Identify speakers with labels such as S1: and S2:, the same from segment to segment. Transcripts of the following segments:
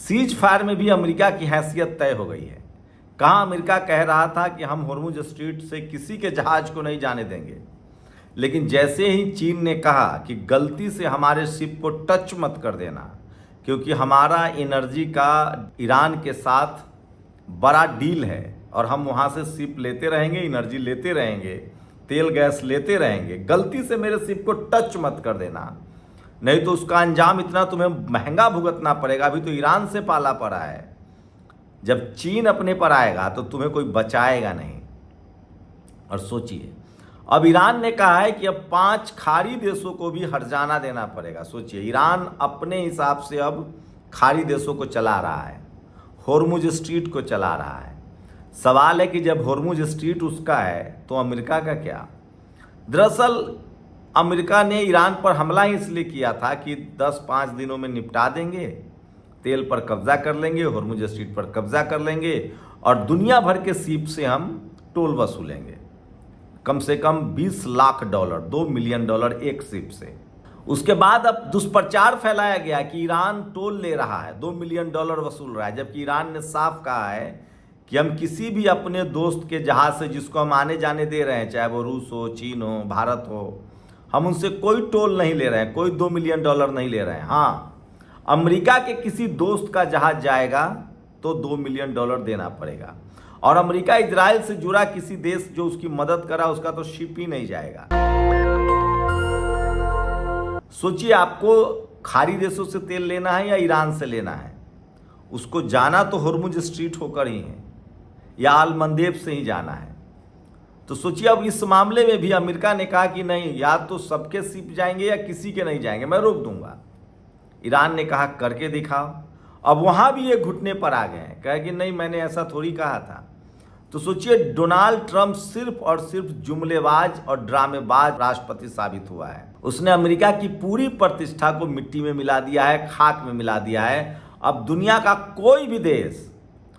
S1: Cease fire में भी America की हैसियत तय हो गई है। कहाँ अमेरिका कह रहा था कि हम होर्मुज स्ट्रीट से किसी के जहाज को नहीं जाने देंगे, लेकिन जैसे ही चीन ने कहा कि गलती से हमारे शिप को टच मत कर देना, क्योंकि हमारा एनर्जी का ईरान के साथ बड़ा डील है और हम वहाँ से शिप लेते रहेंगे, एनर्जी लेते रहेंगे, तेल गैस लेते रहेंगे, गलती से मेरे शिप को टच मत कर देना, नहीं तो उसका अंजाम इतना तुम्हें महंगा भुगतना पड़ेगा। अभी तो ईरान से पाला पड़ा है, जब चीन अपने पर आएगा तो तुम्हें कोई बचाएगा नहीं। और सोचिए, अब ईरान ने कहा है कि अब 5 खाड़ी देशों को भी हर्जाना देना पड़ेगा। सोचिए, ईरान अपने हिसाब से अब खाड़ी देशों को चला रहा है, होर्मुज स्ट्रीट को चला रहा है। सवाल है कि जब होर्मुज स्ट्रीट उसका है तो अमेरिका का क्या? दरअसल अमेरिका ने ईरान पर हमला ही इसलिए किया था कि 10-5 दिनों में निपटा देंगे, तेल पर कब्जा कर लेंगे, होर्मुज स्ट्रीट पर कब्जा कर लेंगे और दुनिया भर के शिप से हम टोल वसूलेंगे, कम से कम $20 लाख, $2 मिलियन एक शिप से। उसके बाद अब दुष्प्रचार फैलाया गया कि ईरान टोल ले रहा है, $2 मिलियन वसूल रहा है, जबकि ईरान ने साफ कहा है कि हम किसी भी अपने दोस्त के जहाज से जिसको हम आने जाने दे रहे हैं, चाहे वो रूस हो, चीन हो, भारत हो, हम उनसे कोई टोल नहीं ले रहे हैं, कोई $2 मिलियन नहीं ले रहे हैं। हाँ, अमेरिका के किसी दोस्त का जहाज जाएगा तो $2 मिलियन देना पड़ेगा, और अमेरिका इजराइल से जुड़ा किसी देश जो उसकी मदद करा उसका तो शिप ही नहीं जाएगा। सोचिए, आपको खाड़ी देशों से तेल लेना है या ईरान से लेना है? उसको जाना तो होर्मुज स्ट्रीट होकर ही है या आलमंदेब से ही जाना है। तो सोचिए, अब इस मामले में भी अमेरिका ने कहा कि नहीं, या तो सबके शिप जाएंगे या किसी के नहीं जाएंगे, मैं रोक दूंगा। ईरान ने कहा करके दिखाओ। अब वहां भी ये घुटने पर आ गए हैं, कहे कि नहीं, मैंने ऐसा थोड़ी कहा था। तो सोचिए, डोनाल्ड ट्रंप सिर्फ और सिर्फ जुमलेबाज और ड्रामेबाज राष्ट्रपति साबित हुआ है। उसने अमेरिका की पूरी प्रतिष्ठा को मिट्टी में मिला दिया है, खाक में मिला दिया है। अब दुनिया का कोई भी देश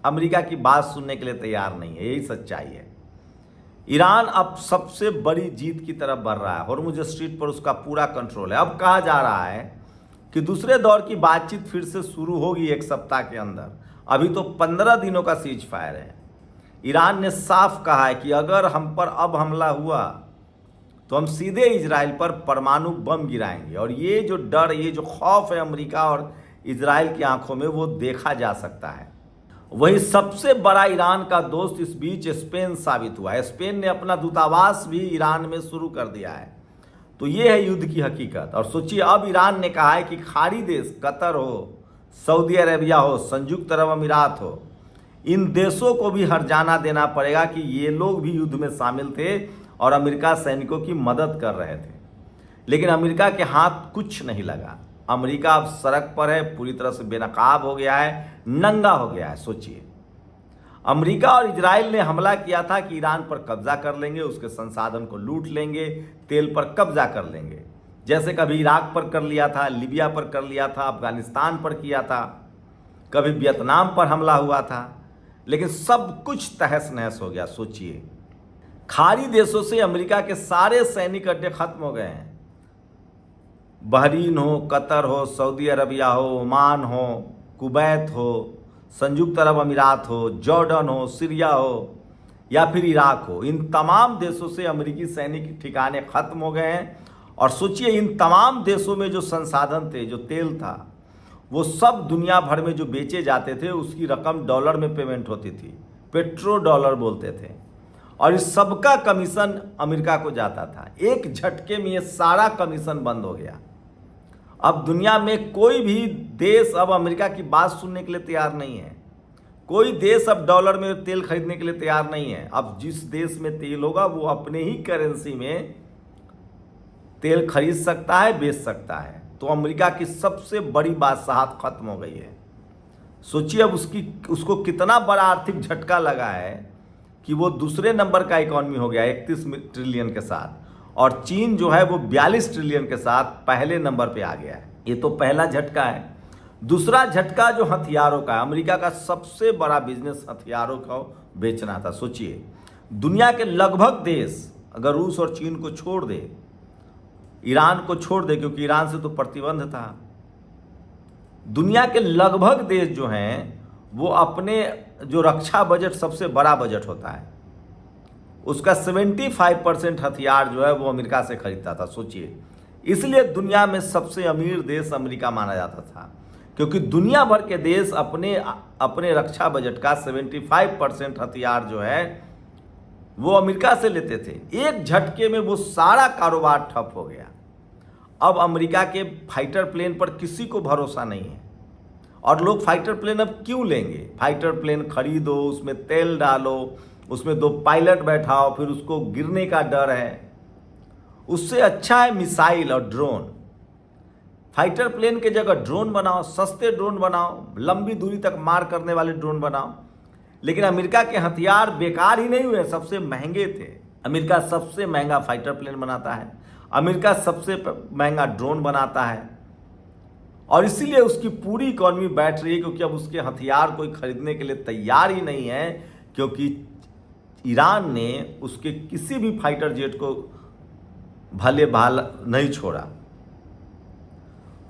S1: अमेरिका की बात सुनने के लिए तैयार नहीं है, यही सच्चाई है। ईरान अब सबसे बड़ी जीत की तरफ बढ़ रहा है, होर्मुज स्ट्रीट पर उसका पूरा कंट्रोल है। अब कहा जा रहा है कि दूसरे दौर की बातचीत फिर से शुरू होगी 1 सप्ताह के अंदर। अभी तो 15 दिनों का सीज फायर है। ईरान ने साफ कहा है कि अगर हम पर अब हमला हुआ तो हम सीधे इजराइल पर परमाणु बम गिराएंगे। और ये जो डर, ये जो खौफ है अमेरिका और इजराइल की आंखों में, वो देखा जा सकता है। वही सबसे बड़ा ईरान का दोस्त इस बीच स्पेन साबित हुआ है। स्पेन ने अपना दूतावास भी ईरान में शुरू कर दिया है। तो ये है युद्ध की हकीकत। और सोचिए, अब ईरान ने कहा है कि खाड़ी देश कतर हो, सऊदी अरेबिया हो, संयुक्त अरब अमीरात हो, इन देशों को भी हर्जाना देना पड़ेगा कि ये लोग भी युद्ध में शामिल थे और अमेरिका सैनिकों की मदद कर रहे थे। लेकिन अमेरिका के हाथ कुछ नहीं लगा। अमेरिका अब सड़क पर है, पूरी तरह से बेनकाब हो गया है, नंगा हो गया है। सोचिए, अमेरिका और इजराइल ने हमला किया था कि ईरान पर कब्जा कर लेंगे, उसके संसाधन को लूट लेंगे, तेल पर कब्जा कर लेंगे, जैसे कभी इराक पर कर लिया था, लीबिया पर कर लिया था, अफगानिस्तान पर किया था, कभी वियतनाम पर हमला हुआ था। लेकिन सब कुछ तहस नहस हो गया। सोचिए, खाड़ी देशों से अमेरिका के सारे सैनिक अड्डे खत्म हो गए हैं। बहरीन हो, कतर हो, सऊदी अरबिया हो, ओमान हो, कुवैत हो, संयुक्त अरब अमीरात हो, जॉर्डन हो, सीरिया हो या फिर इराक हो, इन तमाम देशों से अमेरिकी सैनिक ठिकाने खत्म हो गए हैं। और सोचिए, इन तमाम देशों में जो संसाधन थे, जो तेल था, वो सब दुनिया भर में जो बेचे जाते थे उसकी रकम डॉलर में पेमेंट होती थी, पेट्रो डॉलर बोलते थे, और इस सबका कमीशन अमेरिका को जाता था। एक झटके में ये सारा कमीशन बंद हो गया। अब दुनिया में कोई भी देश अब अमेरिका की बात सुनने के लिए तैयार नहीं है। कोई देश अब डॉलर में तेल खरीदने के लिए तैयार नहीं है। अब जिस देश में तेल होगा वो अपने ही करेंसी में तेल खरीद सकता है, बेच सकता है। तो अमेरिका की सबसे बड़ी बादशाहत खत्म हो गई है। सोचिए, अब उसको कितना बड़ा आर्थिक झटका लगा है कि वो दूसरे नंबर का इकॉनमी हो गया 31 ट्रिलियन के साथ, और चीन जो है वो 42 ट्रिलियन के साथ पहले नंबर पे आ गया है। ये तो पहला झटका है। दूसरा झटका जो हथियारों का है, अमेरिका का सबसे बड़ा बिजनेस हथियारों का बेचना था। सोचिए, दुनिया के लगभग देश अगर रूस और चीन को छोड़ दे, ईरान को छोड़ दे, क्योंकि ईरान से तो प्रतिबंध था, दुनिया के लगभग देश जो हैं वो अपने जो रक्षा बजट सबसे बड़ा बजट होता है उसका 75% हथियार जो है वो अमेरिका से खरीदता था। सोचिए, इसलिए दुनिया में सबसे अमीर देश अमेरिका माना जाता था, क्योंकि दुनिया भर के देश अपने रक्षा बजट का 75% हथियार जो है वो अमेरिका से लेते थे। एक झटके में वो सारा कारोबार ठप हो गया। अब अमेरिका के फाइटर प्लेन पर किसी को भरोसा नहीं है, और लोग फाइटर प्लेन अब क्यों लेंगे? फाइटर प्लेन खरीदो, उसमें तेल डालो, उसमें 2 पायलट बैठाओ, फिर उसको गिरने का डर है। उससे अच्छा है मिसाइल और ड्रोन। फाइटर प्लेन के जगह ड्रोन बनाओ, सस्ते ड्रोन बनाओ, लंबी दूरी तक मार करने वाले ड्रोन बनाओ। लेकिन अमेरिका के हथियार बेकार ही नहीं हुए, सबसे महंगे थे। अमेरिका सबसे महंगा फाइटर प्लेन बनाता है, अमेरिका सबसे महंगा ड्रोन बनाता है, और इसीलिए उसकी पूरी इकोनॉमी बैठ रही है, क्योंकि अब उसके हथियार कोई खरीदने के लिए तैयार ही नहीं है, क्योंकि ईरान ने उसके किसी भी फाइटर जेट को भले भाल नहीं छोड़ा।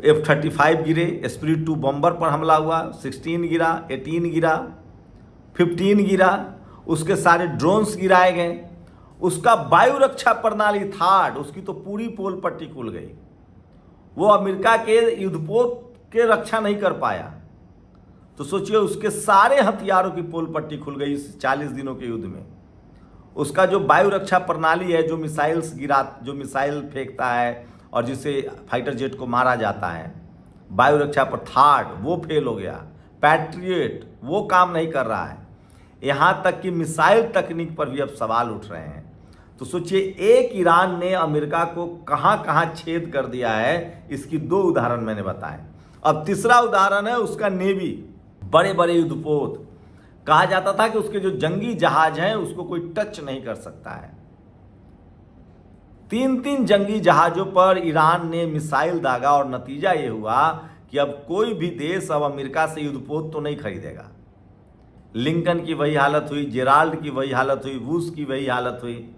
S1: F-35 गिरे, स्पिरिट 2 बॉम्बर पर हमला हुआ, 16 गिरा, 18 गिरा, 15 गिरा, उसके सारे ड्रोन्स गिराए गए। उसका वायु रक्षा प्रणाली थार्ड, उसकी तो पूरी पोल पट्टी खुल गई। वो अमेरिका के युद्धपोत के रक्षा नहीं कर पाया। तो सोचिए, उसके सारे हथियारों की पोल पट्टी खुल गई इस 40 दिनों के युद्ध में। उसका जो वायु रक्षा प्रणाली है, जो मिसाइल फेंकता है और जिसे फाइटर जेट को मारा जाता है, वायु रक्षा पर थार्ड, वो फेल हो गया। पैट्रियट वो काम नहीं कर रहा है। यहाँ तक कि मिसाइल तकनीक पर भी अब सवाल उठ रहे हैं। तो सोचिए, एक ईरान ने अमेरिका को कहाँ कहाँ छेद कर दिया है, इसकी 2 उदाहरण मैंने बताए। अब तीसरा उदाहरण है उसका नेवी। बड़े बड़े युद्धपोत, कहा जाता था कि उसके जो जंगी जहाज हैं उसको कोई टच नहीं कर सकता है। 3 जंगी जहाजों पर ईरान ने मिसाइल दागा, और नतीजा ये हुआ कि अब कोई भी देश अब अमेरिका से युद्धपोत तो नहीं खरीदेगा। लिंकन की वही हालत हुई, जेराल्ड की वही हालत हुई, वुश की वही हालत हुई।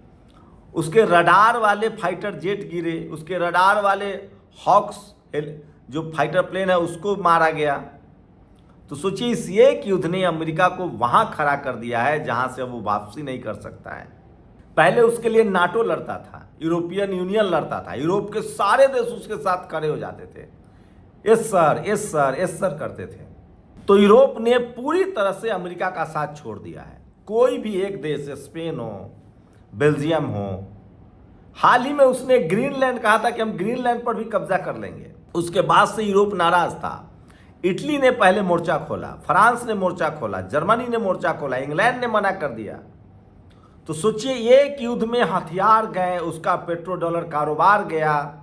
S1: उसके रडार वाले फाइटर जेट गिरे, उसके रडार वाले हॉक्स जो फाइटर प्लेन है उसको मारा गया। तो सोचिए, इस एक युद्ध ने अमेरिका को वहां खड़ा कर दिया है जहां से अब वो वापसी नहीं कर सकता है। पहले उसके लिए नाटो लड़ता था, यूरोपियन यूनियन लड़ता था, यूरोप के सारे देश उसके साथ खड़े हो जाते थे, yes sir yes sir yes sir करते थे। तो यूरोप ने पूरी तरह से अमेरिका का साथ छोड़ दिया है। कोई भी एक देश, स्पेन हो, बेल्जियम हो, हाल ही में उसने ग्रीनलैंड कहा था कि हम ग्रीनलैंड पर भी कब्जा कर लेंगे। उसके बाद से यूरोप नाराज था। इटली ने पहले मोर्चा खोला, फ्रांस ने मोर्चा खोला, जर्मनी ने मोर्चा खोला, इंग्लैंड ने मना कर दिया। तो सोचिए, एक युद्ध में हथियार गए, उसका पेट्रो डॉलर कारोबार गया,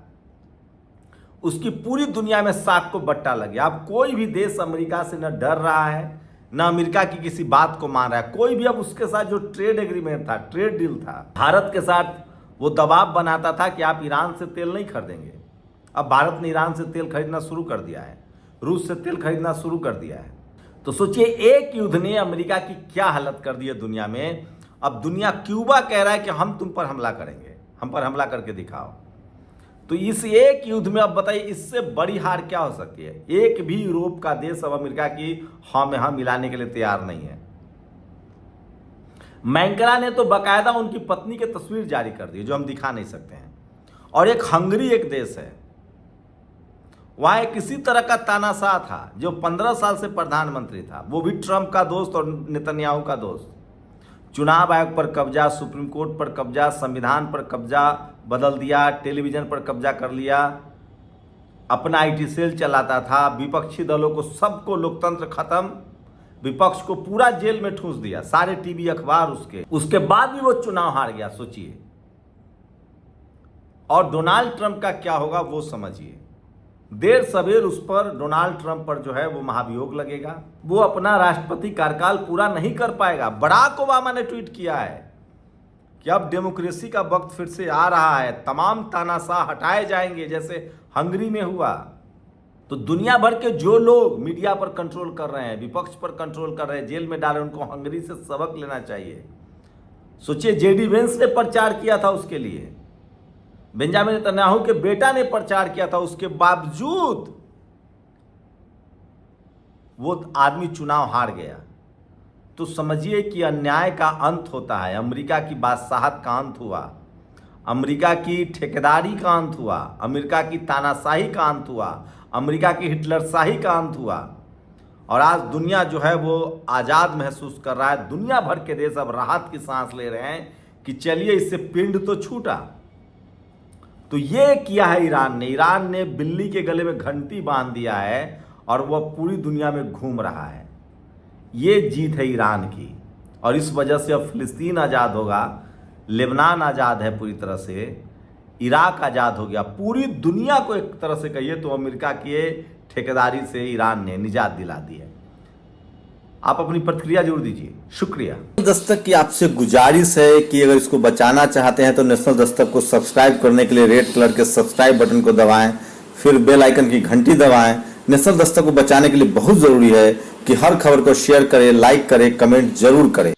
S1: उसकी पूरी दुनिया में साख को बट्टा लग गया। अब कोई भी देश अमेरिका से न डर रहा है, न अमेरिका की किसी बात को मान रहा है। कोई भी अब उसके साथ जो ट्रेड एग्रीमेंट था, ट्रेड डील था, भारत के साथ वो दबाव बनाता था कि आप ईरान से तेल नहीं खरीदेंगे। अब भारत ने ईरान से तेल खरीदना शुरू कर दिया है, रूस से तेल खरीदना शुरू कर दिया है। तो सोचिए, एक युद्ध ने अमेरिका की क्या हालत कर दी है दुनिया में। अब दुनिया, क्यूबा कह रहा है कि हम तुम पर हमला करेंगे, हम पर हमला करके दिखाओ। तो इस एक युद्ध में अब बताइए, इससे बड़ी हार क्या हो सकती है? एक भी यूरोप का देश अब अमेरिका की हाँ में हाँ मिलाने के लिए तैयार नहीं है। मैंकरा ने तो बाकायदा उनकी पत्नी की तस्वीर जारी कर दी, जो हम दिखा नहीं सकते हैं। और एक हंगरी एक देश है, वहां एक किसी तरह का तानाशाह था जो 15 साल से प्रधानमंत्री था, वो भी ट्रंप का दोस्त और नेतन्याहू का दोस्त। चुनाव आयोग पर कब्जा, सुप्रीम कोर्ट पर कब्जा, संविधान पर कब्जा बदल दिया, टेलीविजन पर कब्जा कर लिया, अपना आईटी सेल चलाता था, विपक्षी दलों को सबको लोकतंत्र खत्म, विपक्ष को पूरा जेल में ठूंस दिया, सारे टीवी अखबार उसके बाद भी वो चुनाव हार गया। सोचिए, और डोनाल्ड ट्रंप का क्या होगा वो समझिए। देर सवेर उस पर, डोनाल्ड ट्रंप पर जो है वो महाभियोग लगेगा। वो अपना राष्ट्रपति कार्यकाल पूरा नहीं कर पाएगा। बराक ओबामा ने ट्वीट किया है कि अब डेमोक्रेसी का वक्त फिर से आ रहा है, तमाम तानाशाह हटाए जाएंगे, जैसे हंगरी में हुआ। तो दुनिया भर के जो लोग मीडिया पर कंट्रोल कर रहे हैं, विपक्ष पर कंट्रोल कर रहे हैं, जेल में डाले, उनको हंगरी से सबक लेना चाहिए। सोचिए, जेडी वेंस ने प्रचार किया था उसके लिए, बेंजामिन नेतन्याहू के बेटा ने प्रचार किया था, उसके बावजूद वो आदमी चुनाव हार गया। तो समझिए कि अन्याय का अंत होता है। अमेरिका की बादशाहत का अंत हुआ, अमेरिका की ठेकेदारी का अंत हुआ, अमेरिका की तानाशाही का अंत हुआ, अमेरिका की हिटलरशाही का अंत हुआ। और आज दुनिया जो है वो आज़ाद महसूस कर रहा है। दुनिया भर के देश अब राहत की सांस ले रहे हैं कि चलिए इससे पिंड तो छूटा। तो ये किया है ईरान ने। ईरान ने बिल्ली के गले में घंटी बांध दिया है और वह पूरी दुनिया में घूम रहा है। ये जीत है ईरान की, और इस वजह से अब फिलिस्तीन आज़ाद होगा, लेबनान आज़ाद है पूरी तरह से, इराक आज़ाद हो गया। पूरी दुनिया को एक तरह से कहिए तो अमेरिका की ठेकेदारी से ईरान ने निजात दिला दी है। आप अपनी प्रतिक्रिया जरूर दीजिए। शुक्रिया। दस्तक की आपसे गुजारिश है कि अगर इसको बचाना चाहते हैं तो नेशनल दस्तक को सब्सक्राइब करने के लिए रेड कलर के सब्सक्राइब बटन को दबाएं, फिर बेल आइकन की घंटी दबाएं। नेशनल दस्तक को बचाने के लिए बहुत ज़रूरी है कि हर खबर को शेयर करें, लाइक करें, कमेंट जरूर करें।